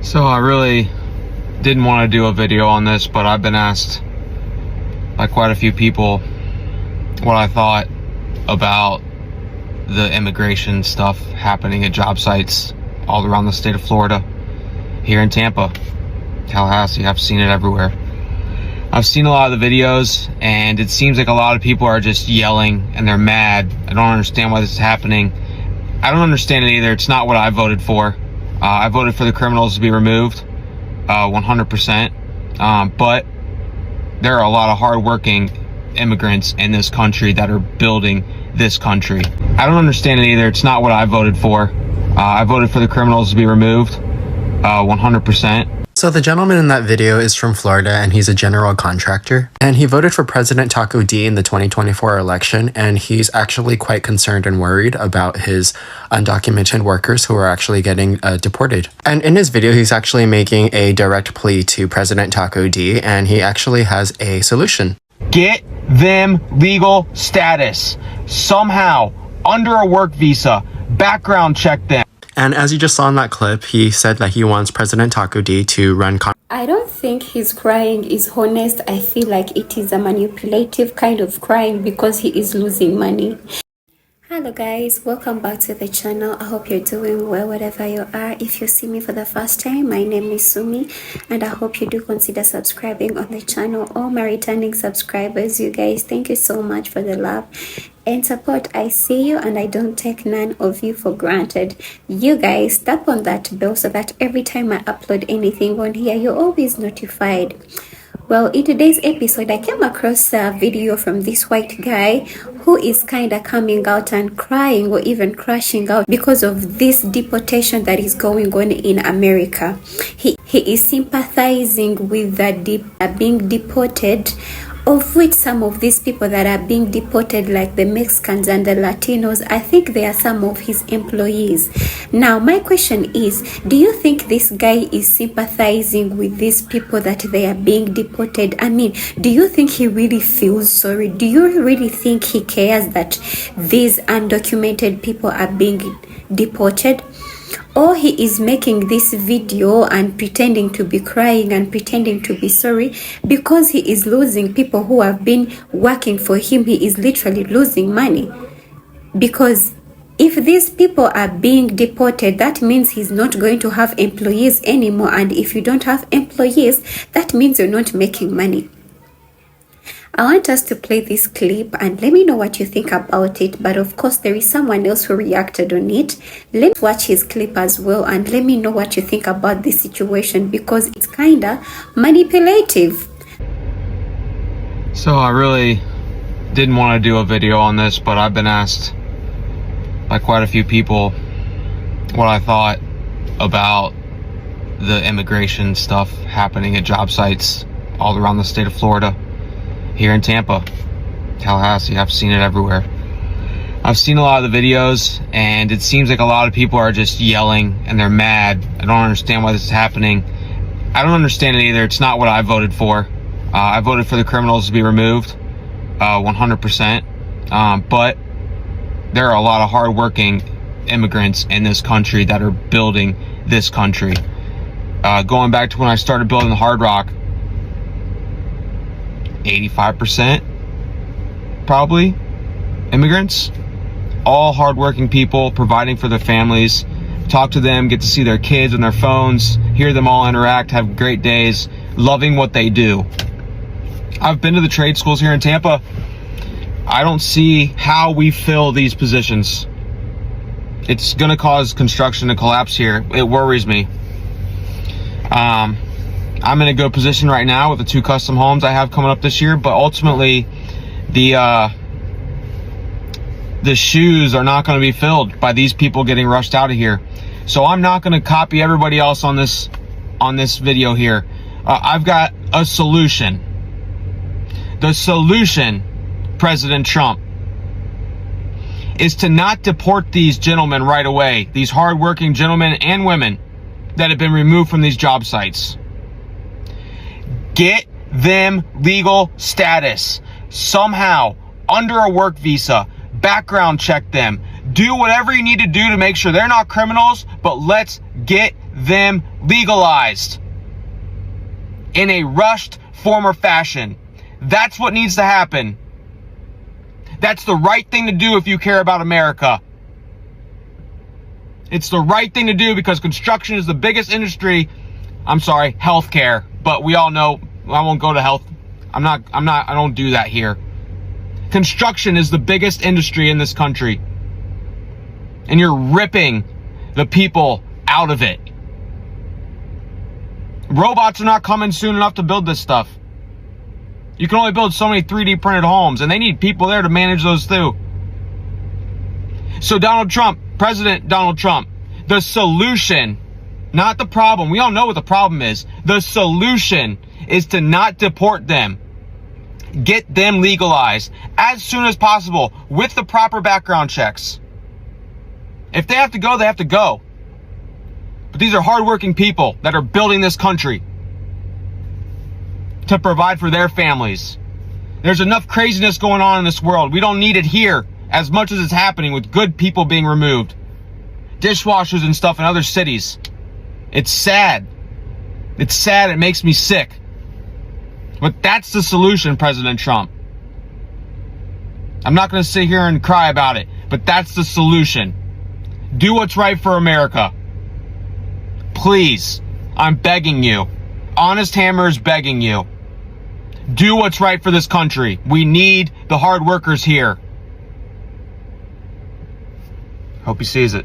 So I really didn't want to do a video on this, but I've been asked by quite a few people what I thought about the immigration stuff happening at job sites all around the state of Florida, here in Tampa, Tallahassee. I've seen it everywhere. I've seen a lot of the videos, and it seems like a lot of people are just yelling and they're mad. I don't understand why this is happening. I don't understand it either. It's not what I voted for. I voted for the criminals to be removed, 100%. But there are a lot of hardworking immigrants in this country that are building this country. I don't understand it either. It's not what I voted for. I voted for the criminals to be removed, 100%. So the gentleman in that video is from Florida, and he's a general contractor, and he voted for President Taco D in the 2024 election, and he's actually quite concerned and worried about his undocumented workers who are actually getting deported. And in his video, he's actually making a direct plea to President Taco D, and he actually has a solution. Get them legal status somehow, under a work visa, background check them. And as you just saw in that clip, he said that he wants President Taco D to run. I don't think his crying is honest. I feel like it is a manipulative kind of crying because he is losing money. Hello guys, welcome back to the channel. I hope you're doing well wherever you are. If you see me for the first time, my name is Sumi, and I hope you do consider subscribing on the channel. All my returning subscribers, you guys, thank you so much for the love and support. I see you, and I don't take none of you for granted. You guys, tap on that bell so that every time I upload anything on here, you're always notified. Well, in today's episode, I came across a video from this white guy who is kind of coming out and crying or even crashing out because of this deportation that is going on in America. He is sympathizing with the being deported, of which some of these people that are being deported, like the Mexicans and the Latinos, I think they are some of his employees. Now, my question is, do you think this guy is sympathizing with these people that they are being deported? I mean, do you think he really feels sorry? Do you really think he cares that these undocumented people are being deported? Or he is making this video and pretending to be crying and pretending to be sorry because he is losing people who have been working for him. He is literally losing money, because if these people are being deported, that means he's not going to have employees anymore. And if you don't have employees, that means you're not making money. I want us to play this clip and let me know what you think about it. But of course, there is someone else who reacted on it. Let's watch his clip as well and let me know what you think about this situation, because it's kind of manipulative. So I really didn't want to do a video on this, but I've been asked by quite a few people what I thought about the immigration stuff happening at job sites all around the state of Florida, here in Tampa, Tallahassee. I've seen it everywhere. I've seen a lot of the videos, and it seems like a lot of people are just yelling and they're mad. I don't understand why this is happening. I don't understand it either. It's not what I voted for. I voted for the criminals to be removed, 100%. But there are a lot of hardworking immigrants in this country that are building this country. Going back to when I started building the Hard Rock, 85% probably immigrants, all hardworking people providing for their families. Talk to them, get to see their kids on their phones, hear them all interact, have great days, loving what they do. I've been to the trade schools here in Tampa. I don't see how we fill these positions. It's going to cause construction to collapse here. It worries me. I'm in a good position right now with the 2 custom homes I have coming up this year, but ultimately the shoes are not going to be filled by these people getting rushed out of here. So I'm not going to copy everybody else on this video here. I've got a solution. The solution, President Trump, is to not deport these gentlemen right away, these hardworking gentlemen and women that have been removed from these job sites. Get them legal status somehow, under a work visa, background check them, do whatever you need to do to make sure they're not criminals, but let's get them legalized in a rushed form or fashion. That's what needs to happen. That's the right thing to do if you care about America. It's the right thing to do because construction is the biggest industry. I'm sorry, healthcare. But we all know, I won't go to health. I don't do that here. Construction is the biggest industry in this country. And you're ripping the people out of it. Robots are not coming soon enough to build this stuff. You can only build so many 3D printed homes, and they need people there to manage those too. So Donald Trump, President Donald Trump, the solution, not the problem. We all know what the problem is. The solution is to not deport them. Get them legalized as soon as possible with the proper background checks. If they have to go, they have to go. But these are hardworking people that are building this country to provide for their families. There's enough craziness going on in this world. We don't need it here as much as it's happening with good people being removed. Dishwashers and stuff in other cities. It's sad. It's sad. It makes me sick. But that's the solution, President Trump. I'm not going to sit here and cry about it, but that's the solution. Do what's right for America. Please, I'm begging you. Honest Hammer is begging you. Do what's right for this country. We need the hard workers here. Hope he sees it.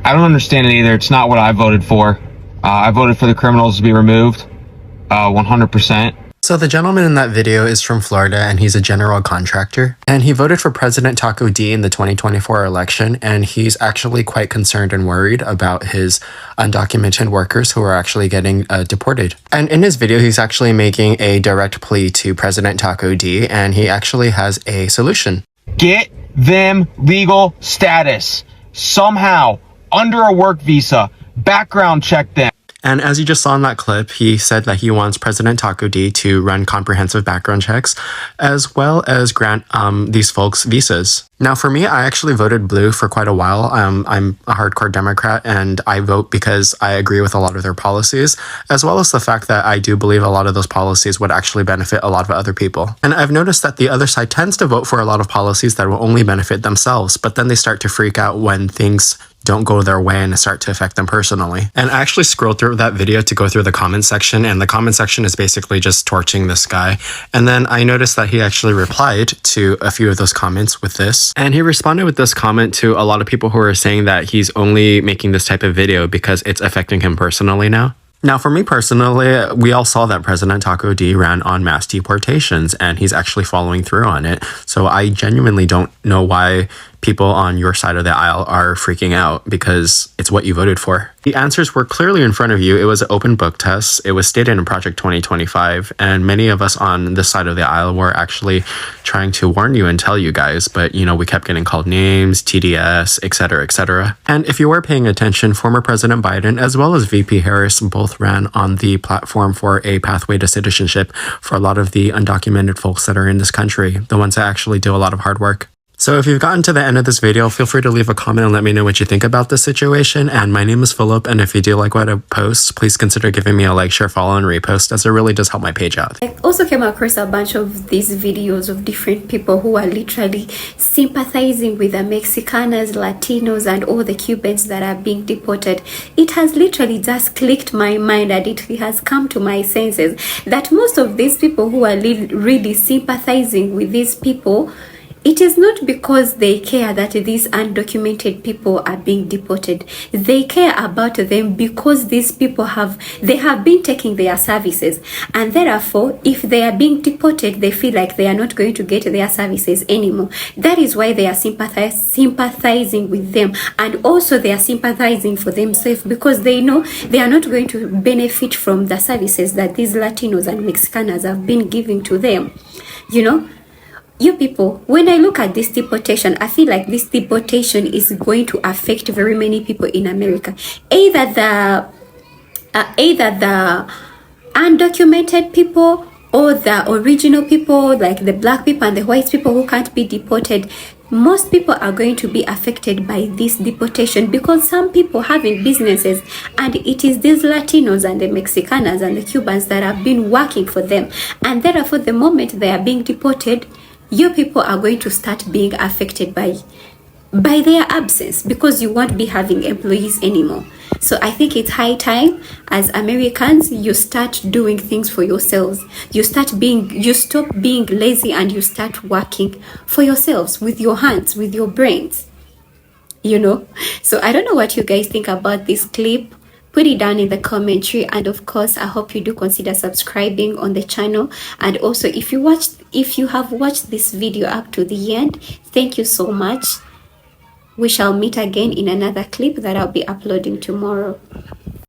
I don't understand it either. It's not what I voted for. I voted for the criminals to be removed. 100%. So the gentleman in that video is from Florida, and he's a general contractor, and he voted for President Taco D in the 2024 election, and he's actually quite concerned and worried about his undocumented workers who are actually getting deported. And in his video, he's actually making a direct plea to President Taco D, and he actually has a solution. Get them legal status. Somehow, under a work visa, background check them. And as you just saw in that clip, he said that he wants President Taco D to run comprehensive background checks, as well as grant these folks visas. Now, for me, I actually voted blue for quite a while. I'm a hardcore Democrat, and I vote because I agree with a lot of their policies, as well as the fact that I do believe a lot of those policies would actually benefit a lot of other people. And I've noticed that the other side tends to vote for a lot of policies that will only benefit themselves, but then they start to freak out when things don't go their way and start to affect them personally. And I actually scrolled through that video to go through the comment section, and the comment section is basically just torching this guy. And then I noticed that he actually replied to a few of those comments with this. And he responded with this comment to a lot of people who are saying that he's only making this type of video because it's affecting him personally now. Now, for me personally, we all saw that President Taco D ran on mass deportations, and he's actually following through on it. So I genuinely don't know why people on your side of the aisle are freaking out, because it's what you voted for. The answers were clearly in front of you. It was an open book test. It was stated in Project 2025, and many of us on this side of the aisle were actually trying to warn you and tell you guys, but we kept getting called names, TDS, etc., etc. And if you were paying attention, former President Biden as well as VP Harris both ran on the platform for a pathway to citizenship for a lot of the undocumented folks that are in this country, the ones that actually do a lot of hard work. So if you've gotten to the end of this video, feel free to leave a comment and let me know what you think about this situation. And my name is Philip, and if you do like what I post, please consider giving me a like, share, follow, and repost, as it really does help my page out. I also came across a bunch of these videos of different people who are literally sympathizing with the Mexicanos, Latinos, and all the Cubans that are being deported. It has literally just clicked my mind, and it has come to my senses that most of these people who are really sympathizing with these people, it is not because they care that these undocumented people are being deported. They care about them because these people have been taking their services, and therefore if they are being deported, they feel like they are not going to get their services anymore. That is why they are sympathizing with them, and also they are sympathizing for themselves because they know they are not going to benefit from the services that these Latinos and Mexicanos have been giving to them. You people, when I look at this deportation, I feel like this deportation is going to affect very many people in America. Either the undocumented people or the original people, like the black people and the white people who can't be deported. most people are going to be affected by this deportation, because some people having businesses, and it is these Latinos and the Mexicanos and the Cubans that have been working for them, and therefore the moment they are being deported, you people are going to start being affected by their absence, because you won't be having employees anymore. So I think it's high time, as Americans, you start doing things for yourselves. You stop being lazy, and you start working for yourselves with your hands, with your brains, you know. So I don't know what you guys think about this clip. Put it down in the commentary, and of course I hope you do consider subscribing on the channel. And also, if you have watched this video up to the end, thank you so much. We shall meet again in another clip that I'll be uploading tomorrow.